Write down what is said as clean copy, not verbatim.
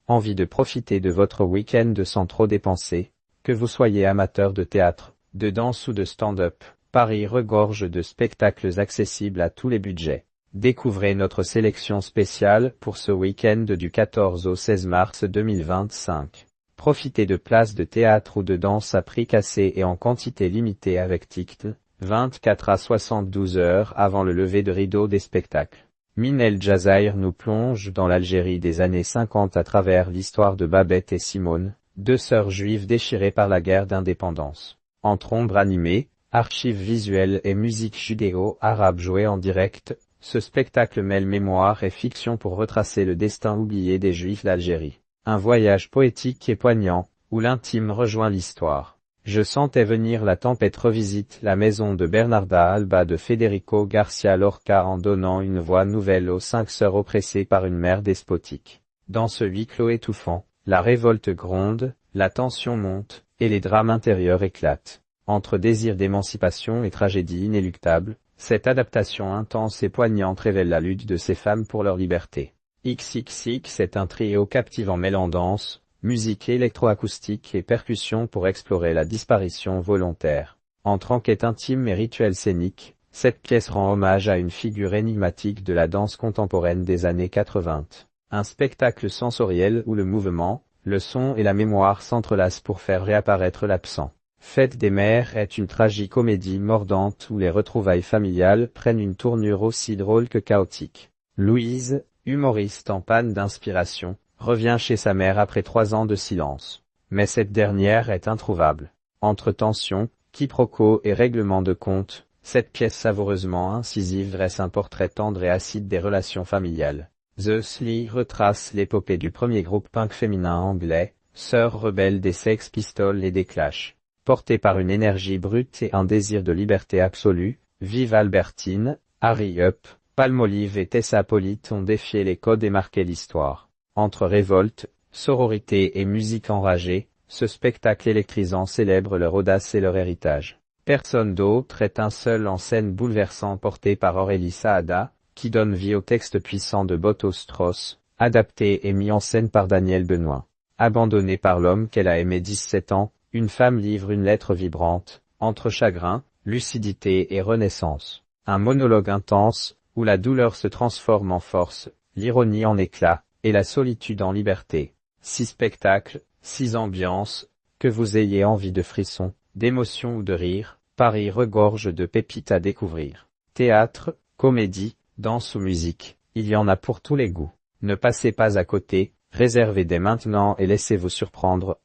Envie de profiter de votre week-end sans trop dépenser? Que vous soyez amateur de théâtre, de danse ou de stand-up, Paris regorge de spectacles accessibles à tous les budgets. Découvrez notre sélection spéciale pour ce week-end du 14 au 16 mars 2025. Profitez de places de théâtre ou de danse à prix cassé et en quantité limitée avec ticket, 24 à 72 heures avant le lever de rideau des spectacles. Minel Jazair nous plonge dans l'Algérie des années 50 à travers l'histoire de Babette et Simone, deux sœurs juives déchirées par la guerre d'indépendance. Entre ombres animées, archives visuelles et musique judéo-arabe jouée en direct, ce spectacle mêle mémoire et fiction pour retracer le destin oublié des Juifs d'Algérie. Un voyage poétique et poignant, où l'intime rejoint l'histoire. Je sentais venir la tempête revisite la maison de Bernarda Alba de Federico Garcia Lorca en donnant une voix nouvelle aux 5 sœurs oppressées par une mère despotique. Dans ce huis clos étouffant, la révolte gronde, la tension monte, et les drames intérieurs éclatent. Entre désir d'émancipation et tragédie inéluctable, cette adaptation intense et poignante révèle la lutte de ces femmes pour leur liberté. XXX est un trio captivant mêlant danse, musique électroacoustique et percussion pour explorer la disparition volontaire. Entre enquête intime et rituel scénique, cette pièce rend hommage à une figure énigmatique de la danse contemporaine des années 80. Un spectacle sensoriel où le mouvement, le son et la mémoire s'entrelacent pour faire réapparaître l'absent. Fête des mères est une tragicomédie mordante où les retrouvailles familiales prennent une tournure aussi drôle que chaotique. Louise, humoriste en panne d'inspiration, revient chez sa mère après 3 ans de silence. Mais cette dernière est introuvable. Entre tension, quiproquos et règlement de compte, cette pièce savoureusement incisive dresse un portrait tendre et acide des relations familiales. The Sly retrace l'épopée du premier groupe punk féminin anglais, sœurs rebelles des Sex Pistols et des Clash. Portée par une énergie brute et un désir de liberté absolue, Vive Albertine, Harry Up, Palmolive et Tessa Polite ont défié les codes et marqué l'histoire. Entre révolte, sororité et musique enragée, ce spectacle électrisant célèbre leur audace et leur héritage. Personne d'autre est un seul en scène bouleversant porté par Aurélie Saada, qui donne vie au texte puissant de Boto Strauss, adapté et mis en scène par Daniel Benoît. Abandonnée par l'homme qu'elle a aimé 17 ans, une femme livre une lettre vibrante, entre chagrin, lucidité et renaissance. Un monologue intense, où la douleur se transforme en force, l'ironie en éclat, et la solitude en liberté. 6 spectacles, 6 ambiances, que vous ayez envie de frissons, d'émotions ou de rire, Paris regorge de pépites à découvrir. Théâtre, comédie, danse ou musique, il y en a pour tous les goûts. Ne passez pas à côté, réservez dès maintenant et laissez-vous surprendre,